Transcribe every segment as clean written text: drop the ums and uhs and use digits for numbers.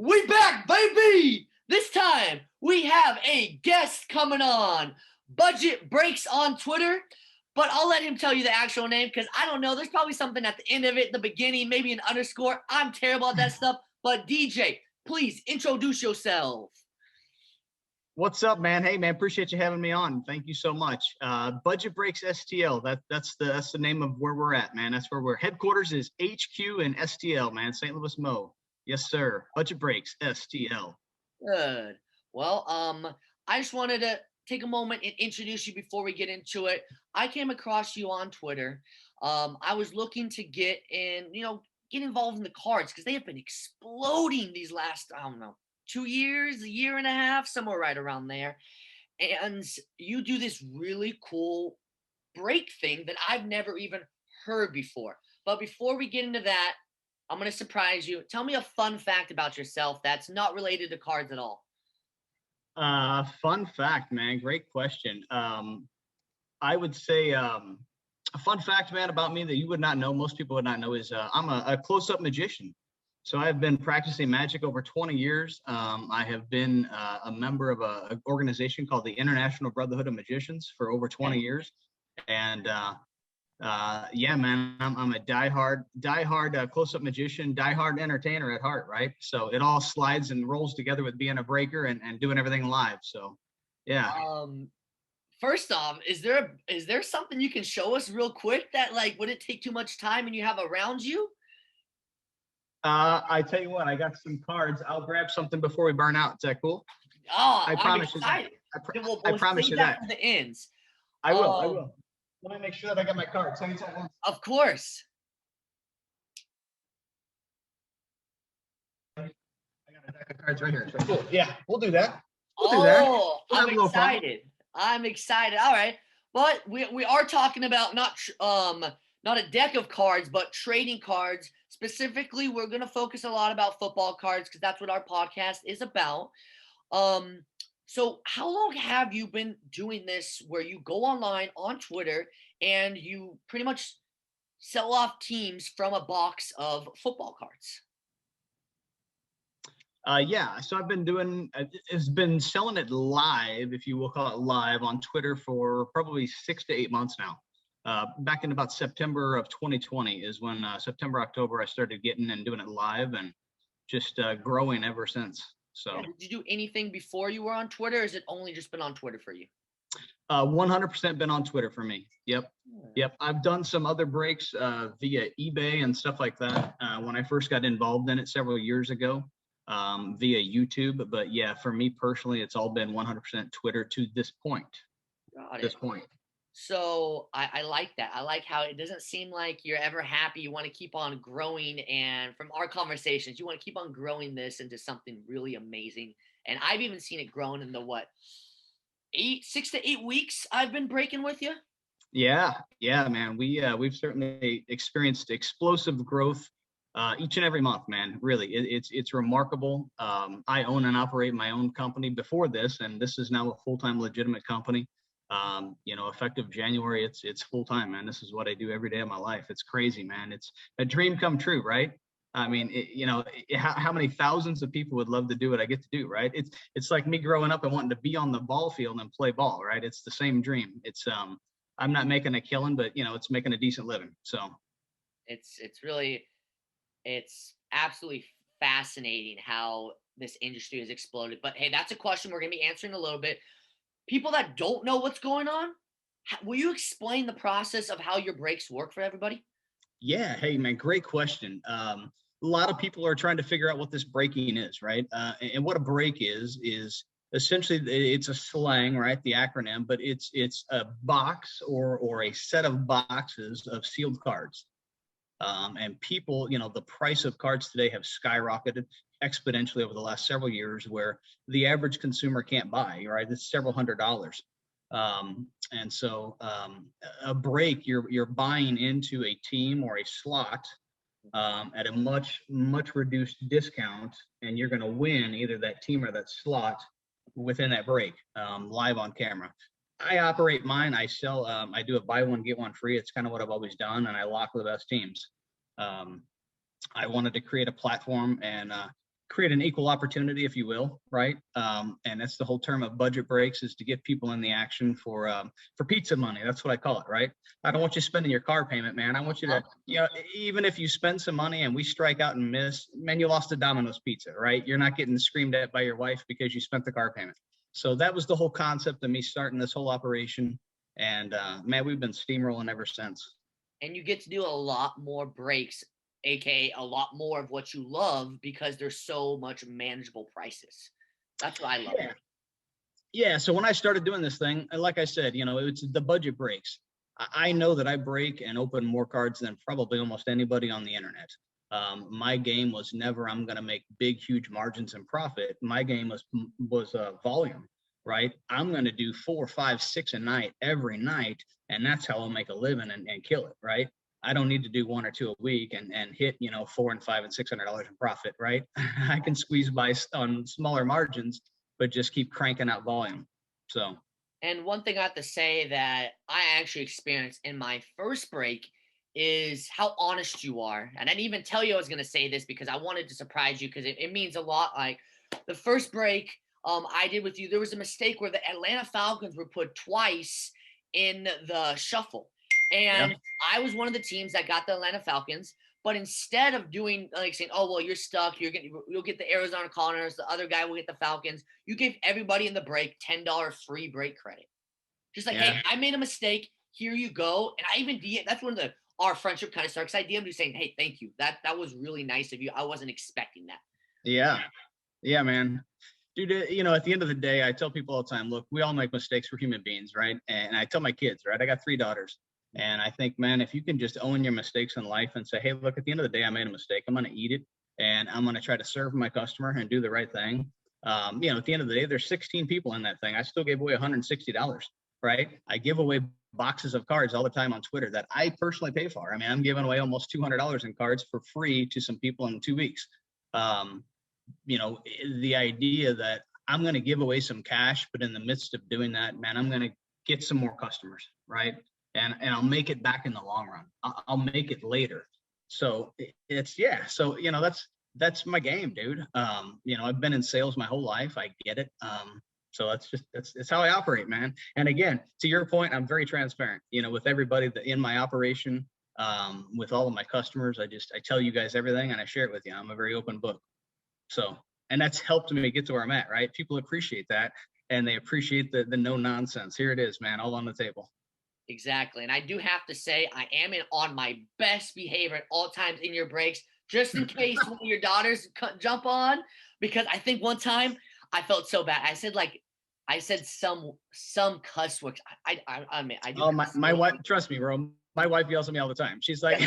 We back, baby! This time, we have a guest coming on. Budget Breaks on Twitter, but I'll let him tell you the actual name because I don't know. There's probably something at the end of it, the beginning, maybe an underscore. I'm terrible at that stuff. But DJ, please introduce yourself. What's up, man? Hey, man, appreciate you having me on. Thank you so much. Budget Breaks STL. That's the name of where we're at, man. That's where we're headquarters is HQ and STL, man. St. Louis Mo. Yes, sir. Budget Breaks STL. Good. Well, I just wanted to take a moment and introduce you before we get into it. I came across you on Twitter. I was looking to get involved in the cards because they have been exploding these last, 2 years, a year and a half, somewhere right around there. And you do this really cool break thing that I've never even heard before. But before we get into that, I'm going to surprise you. Tell me a fun fact about yourself that's not related to cards at all. Fun fact, man. Great question. I would say a fun fact, man, about me that you would not know, most people would not know, is I'm a close-up magician. So I've been practicing magic over 20 years. I have been a member of an organization called the International Brotherhood of Magicians for over 20 years. And yeah, man, I'm a diehard close-up magician, diehard entertainer at heart, right? So it all slides and rolls together with being a breaker and doing everything live. So yeah. First off, is there something you can show us real quick that wouldn't take too much time and you have around you? I tell you what, I got some cards. I'll grab something before we burn out. Is that cool? Oh, I promise you that. I promise you that. For the ends. I will. Let me make sure that I got my cards. Of course. I got a deck of cards right here. So cool. Yeah, we'll do that. We'll do that. I'm excited. I'm excited. All right. But we are talking about not a deck of cards, but trading cards. Specifically, we're going to focus a lot about football cards because that's what our podcast is about. So how long have you been doing this where you go online on Twitter and you pretty much sell off teams from a box of football cards? Yeah, so I've been selling it live, if you will call it live, on Twitter for probably 6 to 8 months now. Back in about September of 2020 is when September, October, I started getting and doing it live and just growing ever since. So yeah, did you do anything before you were on Twitter, or has it only just been on Twitter for you? 100% been on Twitter for me. Yep. I've done some other breaks via eBay and stuff like that when I first got involved in it several years ago via YouTube. But yeah, for me personally, it's all been 100% Twitter to this point. Got it. So I like that. I like how it doesn't seem like you're ever happy. You want to keep on growing. And from our conversations, you want to keep on growing this into something really amazing. And I've even seen it grown in the 6 to 8 weeks I've been breaking with you. Yeah, man. We've certainly experienced explosive growth each and every month, man. Really, it's remarkable. I own and operate my own company before this, and this is now a full-time legitimate company. Effective January, it's full time, man. This is what I do every day of my life. It's crazy, man. It's a dream come true, right? I mean, how many thousands of people would love to do what I get to do, right? It's like me growing up and wanting to be on the ball field and play ball, right? It's the same dream. It's I'm not making a killing, but it's making a decent living. So it's absolutely fascinating how this industry has exploded. But hey, that's a question we're gonna be answering in a little bit. People that don't know what's going on, will you explain the process of how your breaks work for everybody? Yeah. Hey, man, great question. A lot of people are trying to figure out what this breaking is, right? And what a break is essentially, it's a slang, right? The acronym, but it's a box or a set of boxes of sealed cards. And people, the price of cards today have skyrocketed exponentially over the last several years, where the average consumer can't buy, right? It's several $100s. And so a break, you're buying into a team or a slot at a much reduced discount, and you're going to win either that team or that slot within that break, live on camera. I operate mine. I sell. I do a buy one get one free. It's kind of what I've always done, and I lock the best teams. I wanted to create a platform and create an equal opportunity, if you will, right? And that's the whole term of budget breaks, is to get people in the action for pizza money. That's what I call it, right? I don't want you spending your car payment, man. I want you to, even if you spend some money and we strike out and miss, man, you lost a Domino's pizza, right? You're not getting screamed at by your wife because you spent the car payment. So that was the whole concept of me starting this whole operation. And man, we've been steamrolling ever since. And you get to do a lot more breaks, aka a lot more of what you love, because there's so much manageable prices. That's what I love. Yeah. Yeah. So when I started doing this thing, like I said, it's the budget breaks. I know that I break and open more cards than probably almost anybody on the internet. My game was never, I'm going to make big, huge margins and profit. My game was volume, right? I'm going to do 4, 5, 6 a night every night. And that's how I'll make a living and kill it, right? I don't need to do 1 or 2 a week and hit, $400 and $500 and $600 in profit, right? I can squeeze by on smaller margins, but just keep cranking out volume. So. And one thing I have to say that I actually experienced in my first break is how honest you are. And I didn't even tell you I was going to say this because I wanted to surprise you, because it means a lot. Like the first break I did with you, there was a mistake where the Atlanta Falcons were put twice in the shuffle. And I was one of the teams that got the Atlanta Falcons. But instead of doing like saying, "Oh well, you're stuck. You'll get the Arizona Cardinals. The other guy will get the Falcons." You gave everybody in the break $10 free break credit. Just like, hey, I made a mistake. Here you go. And I even that's when our friendship kind of starts. I DM'd you saying, "Hey, thank you. That was really nice of you. I wasn't expecting that." Yeah, man. Dude, at the end of the day, I tell people all the time, look, we all make mistakes. We're human beings, right? And I tell my kids, right? I got 3 daughters. And I think, man, if you can just own your mistakes in life and say, hey, look, at the end of the day, I made a mistake. I'm going to eat it, and I'm going to try to serve my customer and do the right thing. At the end of the day, there's 16 people in that thing. I still gave away $160, right? I give away boxes of cards all the time on Twitter that I personally pay for. I mean, I'm giving away almost $200 in cards for free to some people in 2 weeks. The idea that I'm going to give away some cash, but in the midst of doing that, man, I'm going to get some more customers, right? And I'll make it back in the long run. I'll make it later. So So, that's my game, dude. I've been in sales my whole life. I get it. So that's how I operate, man. And again, to your point, I'm very transparent, with everybody in my operation, with all of my customers. I tell you guys everything and I share it with you. I'm a very open book. So, and that's helped me get to where I'm at, right? People appreciate that, and they appreciate the no nonsense. Here it is, man, all on the table. Exactly. And I do have to say, I am on my best behavior at all times in your breaks, just in case one of your daughters jump on, because I think one time I felt so bad. I said some cuss words. I mean, I do. Oh, my wife, trust me, bro. My wife yells at me all the time. She's like,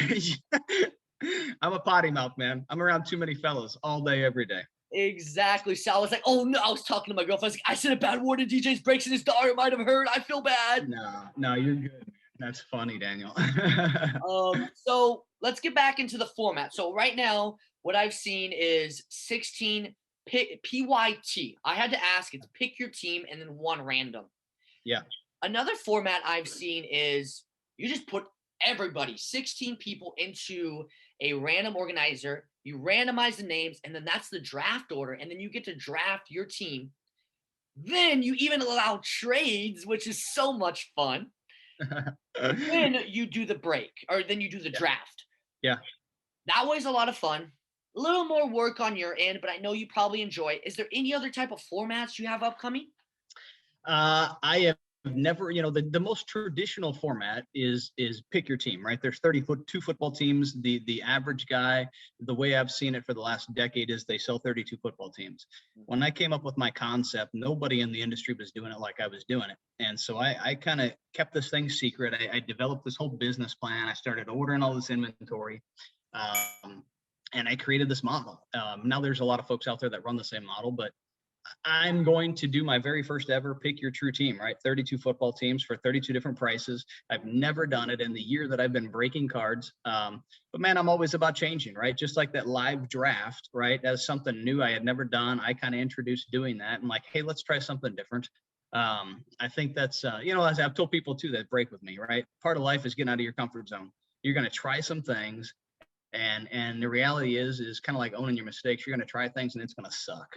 I'm a potty mouth, man. I'm around too many fellas all day, every day. Exactly. So I was like, oh no, I was talking to my girlfriend. I was like, I said a bad word in DJ's breaks and his daughter might have heard. I feel bad. No, you're good, man. That's funny, Daniel. So let's get back into the format. So right now, what I've seen is 16 PYT. I had to ask, it's pick your team and then one random. Yeah. Another format I've seen is you just put everybody, 16 people, into a random organizer. You randomize the names, and then that's the draft order. And then you get to draft your team. Then you even allow trades, which is so much fun. Then you do the break, or then you do the draft. Yeah. That was a lot of fun. A little more work on your end, but I know you probably enjoy it. Is there any other type of formats you have upcoming? I have never, the most traditional format is pick your team, right? There's 32 football teams. The average guy, the way I've seen it for the last decade, is they sell 32 football teams. When I came up with my concept, nobody in the industry was doing it like I was doing it. And so I kind of kept this thing secret. I developed this whole business plan. I started ordering all this inventory. And I created this model. Now there's a lot of folks out there that run the same model, but I'm going to do my very first ever pick your true team, right? 32 football teams for 32 different prices. I've never done it in the year that I've been breaking cards. But man, I'm always about changing, right? Just like that live draft, right? That's something new I had never done. I kind of introduced doing that. I'm like, hey, let's try something different. I think that's, as I've told people too that break with me, right? Part of life is getting out of your comfort zone. You're going to try some things, And the reality is kind of like owning your mistakes. You're going to try things and it's going to suck.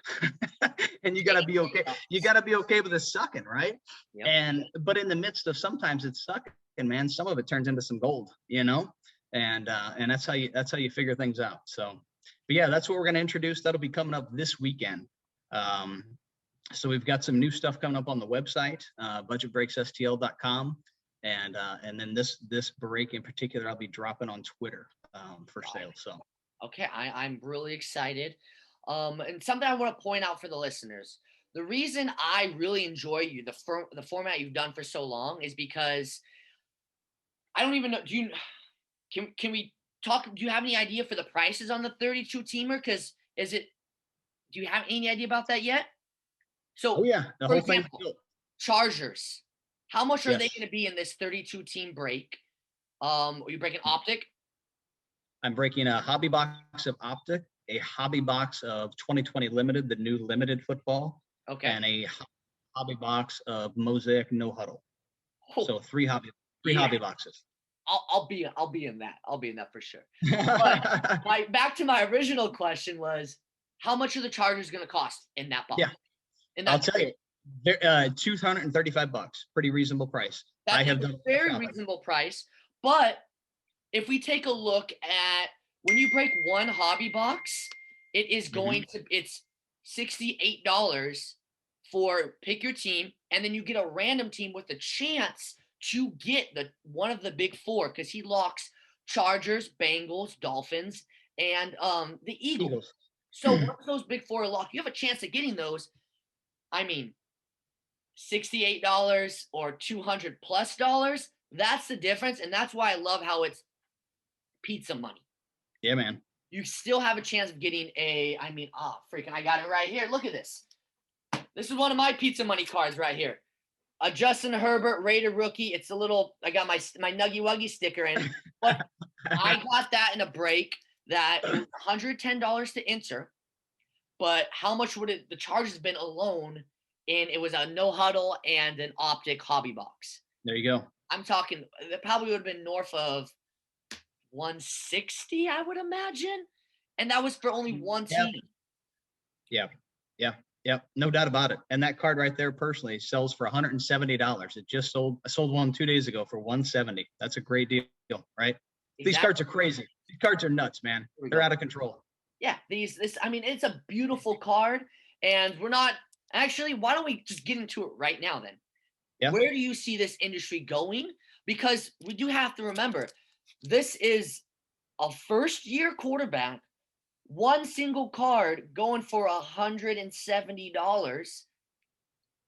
And you got to be okay. You got to be okay with it sucking, right? Yep. But in the midst of sometimes it's sucking, man, some of it turns into some gold, and that's how you figure things out. So, but yeah, that's what we're going to introduce. That'll be coming up this weekend. So we've got some new stuff coming up on the website, budgetbreaksstl.com. And then this break in particular, I'll be dropping on Twitter for sale. So okay, I'm really excited. And something I want to point out for the listeners: the reason I really enjoy the format you've done for so long is because I don't even know. Can we talk? Do you have any idea for the prices on the 32 teamer? Because do you have any idea about that yet? oh So, yeah, the for whole thing's example, built. Chargers. How much are they Yes, going to be in this 32 team break? Are you breaking optic? I'm breaking a hobby box of Optic, a hobby box of 2020 Limited, the new limited football, Okay. and a hobby box of Mosaic No Huddle. Oh, So three hobby yeah. boxes. I'll be in that. I'll be in that for sure. But back to my original question was, how much are the Chargers going to cost in that box? Yeah, In I'll that tell you, they're $235, pretty reasonable price. I that is have a done very shopping. reasonable price. But if we take a look at when you break one hobby box, it is going to it's $68 for pick your team, and then you get a random team with a chance to get the one of the big four because he locks Chargers, Bengals, Dolphins, and the Eagles. Eagles. So once those big four are locked, you have a chance of getting those. I mean, $68 or $200+ that's the difference, and that's why I love how it's pizza money. Yeah, man. You still have a chance of getting freaking, I got it right here. Look at this. This is one of my pizza money cards right here. A Justin Herbert Raider rookie. It's a little, I got my Nuggie Wuggy sticker in, but I got that in a break that it was $110 to enter. But how much would the charges been alone? And it was a no huddle and an optic hobby box. There you go. I'm talking, that probably would have been north of 160, I would imagine. And that was for only one Yeah, team. yeah. No doubt about it. And that card right there, personally, sells for $170. It just sold. I sold one 2 days ago for $170. That's a great deal, right? Exactly. These cards are crazy. These cards are nuts, man. They're out of control. Yeah, it's a beautiful card, and we're not actually. Why don't we just get into it right now then? Yeah. Where do you see this industry going? Because we do have to remember, this is a first-year quarterback, one single card going for $170.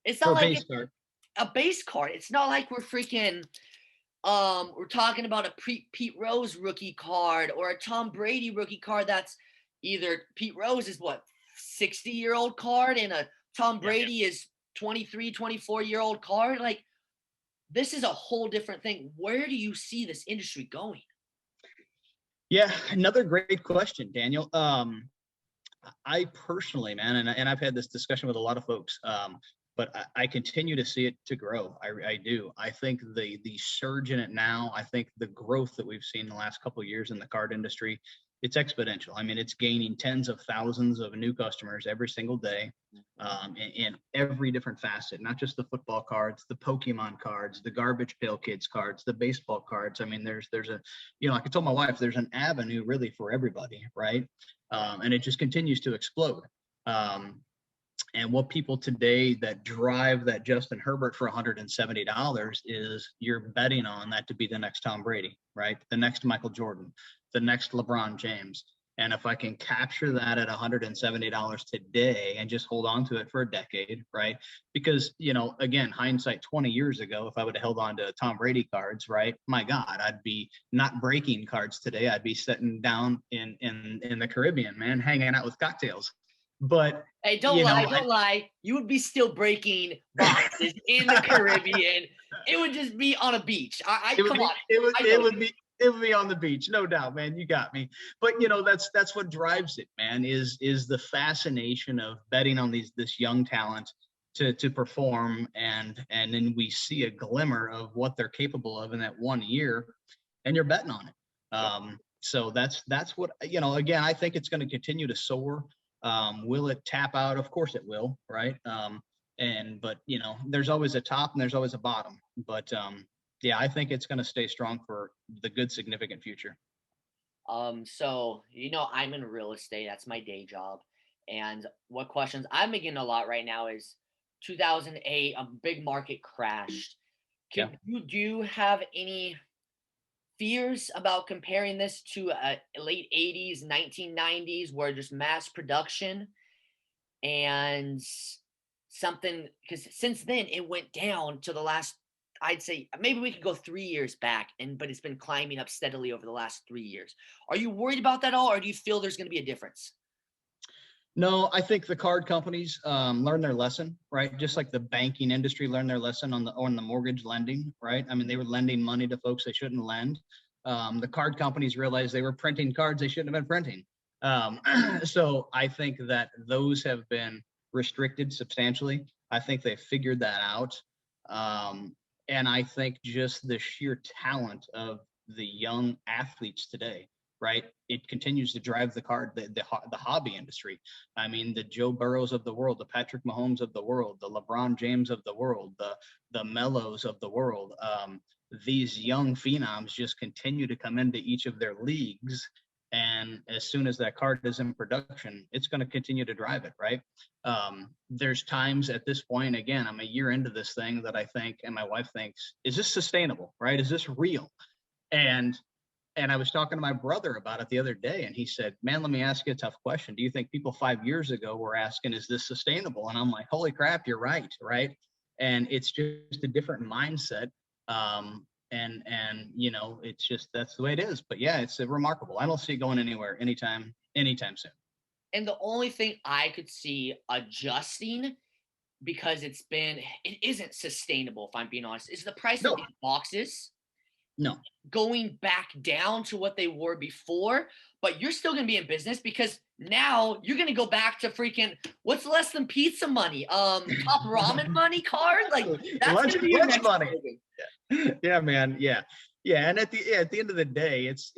It's not For a like base card. a base card. It's not like we're freaking we're talking about a Pete Rose rookie card or a Tom Brady rookie card that's either Pete Rose is what 60-year-old card and a Tom Brady is 23, 24-year-old card. Like, this is a whole different thing. Where do you see this industry going? Yeah, another great question, Daniel. I personally, man, and I've had this discussion with a lot of folks, but I continue to see it to grow. I do. I think the surge in it now, I think the growth that we've seen in the last couple of years in the card industry, it's exponential. I mean, it's gaining tens of thousands of new customers every single day, in every different facet, not just the football cards, the Pokemon cards, the Garbage Pail Kids cards, the baseball cards. I mean, there's a, like I told my wife, there's an avenue really for everybody, right? And it just continues to explode. And what people today that drive that Justin Herbert for $170 is you're betting on that to be the next Tom Brady, right? The next Michael Jordan, the next LeBron James. And if I can capture that at $170 today and just hold on to it for a decade, right? Because, again, hindsight 20 years ago, if I would have held on to Tom Brady cards, right? My God, I'd be not breaking cards today. I'd be sitting down in the Caribbean, man, hanging out with cocktails. But hey, don't lie. You would be still breaking boxes in the Caribbean. It would just be on a beach. It would be on the beach, no doubt, man. You got me. But that's what drives it, man, is the fascination of betting on this young talent to perform, and then we see a glimmer of what they're capable of in that 1 year, and you're betting on it. So that's what, again, I think it's going to continue to soar. Will it tap out? Of course it will, right? But there's always a top and there's always a bottom. But yeah, I think it's going to stay strong for the good, significant future. So I'm in real estate. That's my day job. And what questions I'm getting a lot right now is 2008, a big market crashed. Yeah. Do you have any fears about comparing this to late 80s, 1990s, where just mass production and something, because since then it went down to the last, I'd say maybe we could go 3 years back, but it's been climbing up steadily over the last 3 years. Are you worried about that all, or do you feel there's going to be a difference? No, I think the card companies learn their lesson, right? Just like the banking industry learned their lesson on the mortgage lending, right? I mean, they were lending money to folks they shouldn't lend. The card companies realized they were printing cards they shouldn't have been printing. So I think that those have been restricted substantially. I think they figured that out. And I think just the sheer talent of the young athletes today, right? It continues to drive the hobby industry. I mean, the Joe Burrows of the world, the Patrick Mahomes of the world, the LeBron James of the world, the Mellos of the world. These young phenoms just continue to come into each of their leagues. And as soon as that card is in production, it's going to continue to drive it, right? There's times at this point, again, I'm a year into this thing, that I think, and my wife thinks, is this sustainable, right? Is this real? And I was talking to my brother about it the other day, and he said, man, let me ask you a tough question. Do you think people 5 years ago were asking, is this sustainable? And I'm like, holy crap, you're right, right? And it's just a different mindset. It's just, that's the way it is. But yeah, it's remarkable. I don't see it going anywhere anytime soon. And the only thing I could see adjusting, because it isn't sustainable, if I'm being honest, is the price of these boxes. No. Going back down to what they were before, but you're still going to be in business, because now you're going to go back to freaking, what's less than pizza money? Top ramen money card? Like, that's going to be your next money. Yeah, man. Yeah. Yeah. And at the end of the day, it's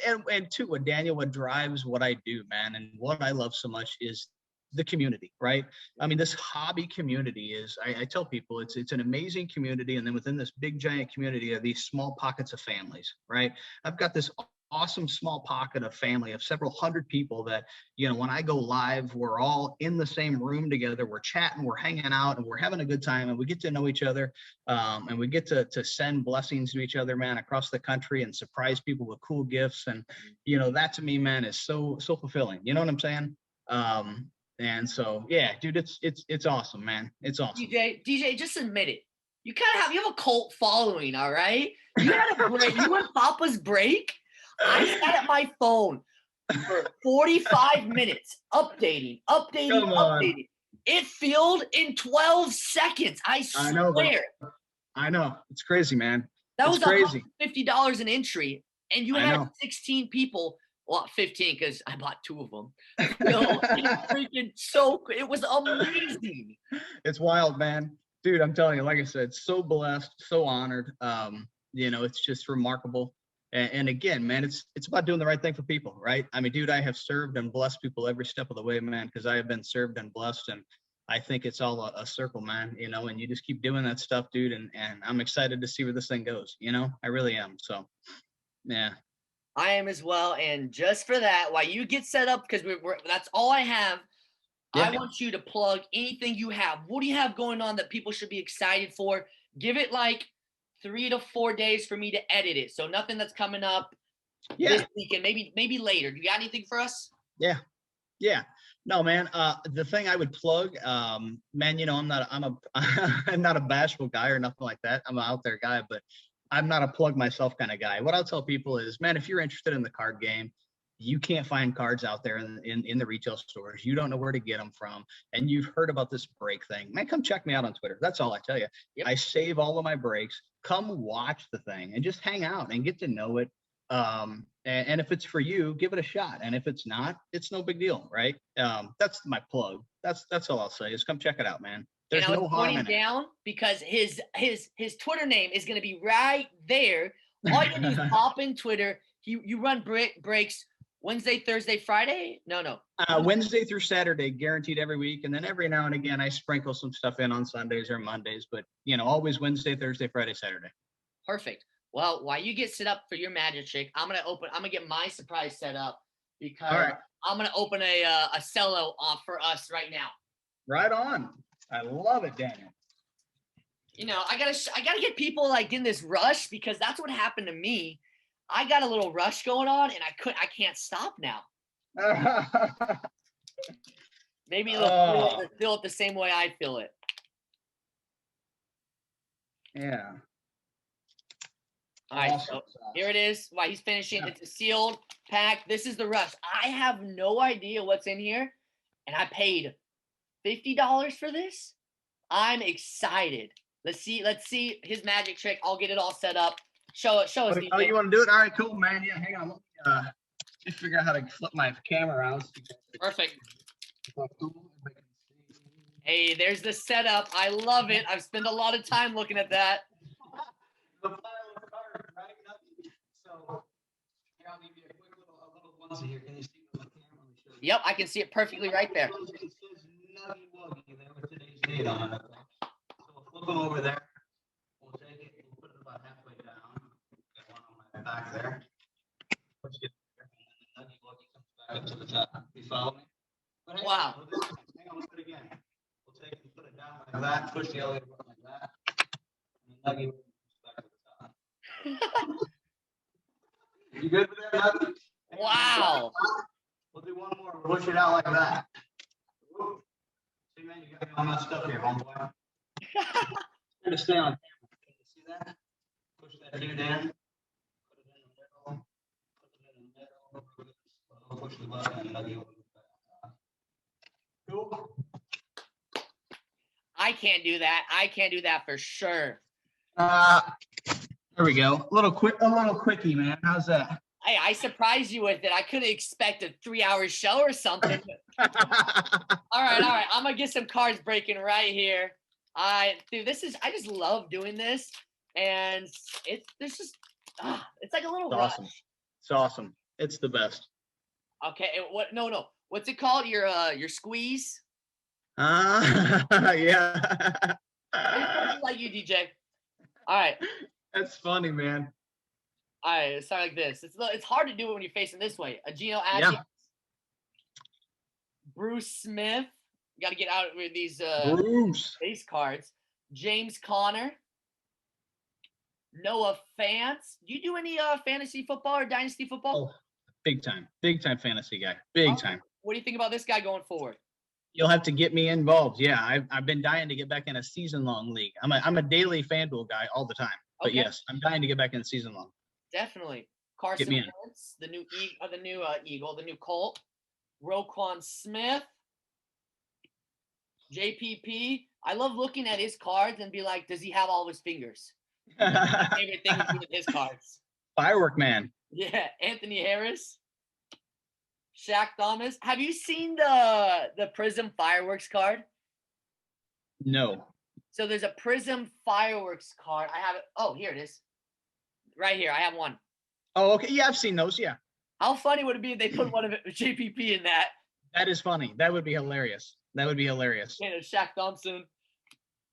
and too, what drives what I do, man, and what I love so much is the community, right? I mean, this hobby community is, I tell people, it's an amazing community. And then within this big giant community are these small pockets of families, right? I've got this awesome small pocket of family of several hundred people that, when I go live, we're all in the same room together, we're chatting, we're hanging out, and we're having a good time, and we get to know each other, and we get to send blessings to each other, man, across the country, and surprise people with cool gifts. And, that to me, man, is so fulfilling. You know what I'm saying? And so, yeah, dude, it's awesome, man. It's awesome. DJ, just admit it. You have a cult following, all right? You had a break. You and Papa's break. I sat at my phone for 45 minutes, updating. It filled in 12 seconds. I swear. I know, bro. I know. It's crazy, man. That was crazy. $50 an entry, and you had 16 people. Well, 15, because I bought 2 of them. It was amazing. It's wild, man. Dude, I'm telling you, like I said, so blessed, so honored. It's just remarkable. And again, man, it's about doing the right thing for people, right? I mean, dude, I have served and blessed people every step of the way, man, because I have been served and blessed. And I think it's all a circle, man, and you just keep doing that stuff, dude. And I'm excited to see where this thing goes. I really am. So, yeah. I am as well. And just for that, while you get set up, because that's all I have, yeah. I want you to plug anything you have. What do you have going on that people should be excited for? Give it like 3 to 4 days for me to edit it. So nothing that's coming up this weekend, maybe later. Do you got anything for us? Yeah. No, man. The thing I would plug, man, I'm not a bashful guy or nothing like that. I'm an out there guy, but I'm not a plug myself kind of guy. What I'll tell people is, man, if you're interested in the card game, you can't find cards out there in the retail stores. You don't know where to get them from. And you've heard about this break thing. Man, come check me out on Twitter. That's all I tell you. Yep. I save all of my breaks. Come watch the thing and just hang out and get to know it. And if it's for you, give it a shot. And if it's not, it's no big deal, right? That's my plug. That's all I'll say is come check it out, man. There's no harm in it. Because his Twitter name is going to be right there. All you need is pop in Twitter, You run breaks Wednesday, Thursday, Friday? No. Wednesday through Saturday, guaranteed every week. And then every now and again, I sprinkle some stuff in on Sundays or Mondays, but always Wednesday, Thursday, Friday, Saturday. Perfect. Well, while you get set up for your magic trick, I'm gonna get my surprise set up because right. I'm gonna open a cello for us right now. Right on. I love it, Daniel. I gotta get people like in this rush because that's what happened to me. I got a little rush going on and I can't stop now. Maybe they'll feel it the same way I feel it. Yeah. All right, so here it is. While he's finishing, It's a sealed pack. This is the rush. I have no idea what's in here, and I paid $50 for this. I'm excited. Let's see his magic trick. I'll get it all set up. Show us. Oh, DJ. You want to do it? All right, cool, man. Yeah, hang on. Let me just figure out how to flip my camera around. Perfect. Hey, there's the setup. I love it. I've spent a lot of time looking at that. The pile of cards, right? So here, I'll give you a quick little onesie here. Can you see the camera? Yep, I can see it perfectly right there. It says Nuggie Wuggy there with today's date on it. So we'll flip them over there. We'll take it. We'll put it about halfway down. Got one on my back there. Push it there, and then the Nuggie Wuggy comes back up to the top. You follow me? Wow. Hang on, let's do it again. We'll take it and put it down like that. Push the elevator button like that. And the Nuggie Wuggy comes back to the top. You good with that, Nuggie? Wow. We'll do one more. We'll push it out like that. Whoop. See, man, you got me all messed up here, homeboy. Try to stay on camera. Can you see that? Push that dude in. Put it in the middle. Put it in the middle. Push the button and Nuggie will move back. Cool. I can't do that. I can't do that for sure. There we go. A little quickie, man. How's that? Hey, I surprised you with it. I couldn't expect a 3-hour show or something. All right. I'm gonna get some cards breaking right here. I just love doing this, and it's like a little rush. Awesome. It's awesome. It's the best. Okay, what? No. What's it called? Your squeeze? Yeah. Like you, DJ. All right. That's funny, man. All right, let's start like this. It's hard to do it when you're facing this way. Gino Atkins, Bruce Smith. You got to get out with these base cards. James Conner, Noah Fant. Do you do any fantasy football or dynasty football? Oh, big time fantasy guy. Big time. What do you think about this guy going forward? You'll have to get me involved. Yeah, I've been dying to get back in a season-long league. I'm a daily FanDuel guy all the time. But Okay. yes, I'm dying to get back in season-long. Definitely. Carson Wentz, the new Eagle, the new Colt. Roquan Smith. JPP. I love looking at his cards and be like, does he have all of his fingers? My favorite thing is with his cards. Firework man. Yeah, Anthony Harris. Shaq Thomas. Have you seen the Prism fireworks card? No. So there's a Prism fireworks card. I have it. Oh, here it is. Right here. I have one. Oh, okay. Yeah, I've seen those. Yeah. How funny would it be if they put one of it with JPP in that? That is funny. That would be hilarious. And Shaq Thompson.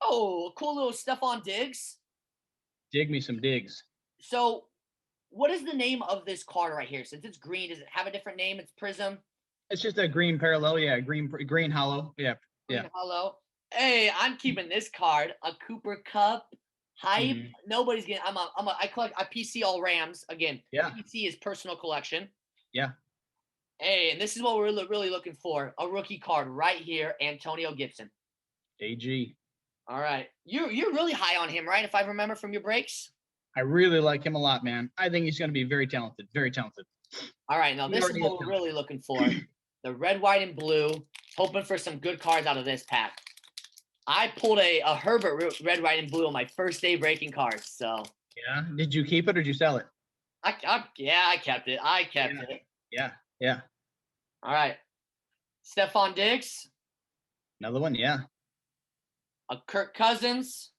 Oh, cool little Stephon Diggs. Dig me some digs. So what is the name of this card right here? Since it's green, does it have a different name? It's Prism. It's just a green parallel. Yeah, green hollow. Yeah. Green hollow. Hey, I'm keeping this card. A Cooper Cup hype. Mhm. Nobody's getting. I collect a PC all Rams again. Yeah. PC is personal collection. Yeah. Hey, and this is what we're really looking for. A rookie card right here. Antonio Gibson. AG. All right. You're really high on him, right? If I remember from your breaks. I really like him a lot, man. I think he's going to be very talented. Very talented. All right. Now, this is what we're really looking for. The red, white, and blue. Hoping for some good cards out of this pack. I pulled a Herbert red, white, and blue on my first day breaking cards. So. Yeah. Did you keep it or did you sell it? I kept it. I kept it. Yeah. All right. Stephon Diggs. Another one. Yeah. A Kirk Cousins.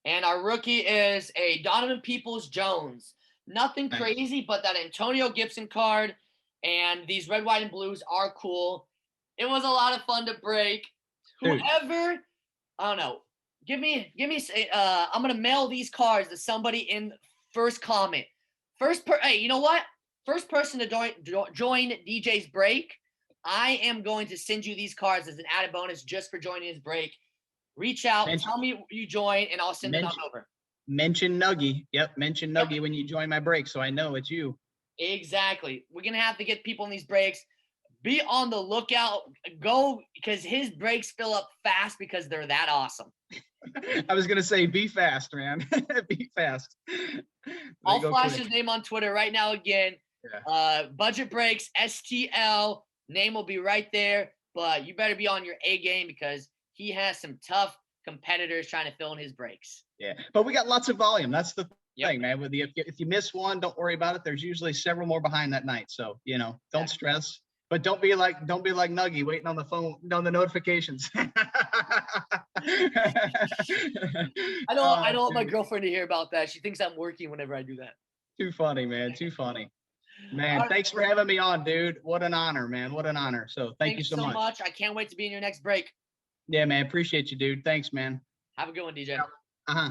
And our rookie is a Donovan Peoples-Jones. Nothing Nice. crazy, but that Antonio Gibson card and these red, white, and blues are cool. It was a lot of fun to break. Dude, Whoever, I don't know, give me, I'm gonna mail these cards to somebody in first comment. Hey, you know what? First person to join DJ's break, I am going to send you these cards as an added bonus just for joining his break. Reach out, mention, tell me you join, and I'll send it on mention, over. mention Nuggie. Yep, mention Yep. Nuggie when you join my break, so I know it's you. Exactly. We're gonna have to get people in these breaks. Be on the lookout. Go, because his breaks fill up fast because they're that awesome. I was gonna say, be fast, man. Be fast. I'll flash his name on Twitter right now again. Yeah. Budget Breaks STL. Name will be right there. But you better be on your A game because he has some tough competitors trying to fill in his breaks. Yeah, but we got lots of volume. That's the Yep. thing, man. If you miss one, don't worry about it. There's usually several more behind that night, so don't stress. But don't be like Nuggie waiting on the phone on the notifications. I don't want my girlfriend to hear about that. She thinks I'm working whenever I do that. Too funny, man. Too funny. Man, thanks for having me on, dude. What an honor, man. What an honor. So thank you so much. I can't wait to be in your next break. Yeah, man. Appreciate you, dude. Thanks, man. Have a good one, DJ. Uh-huh.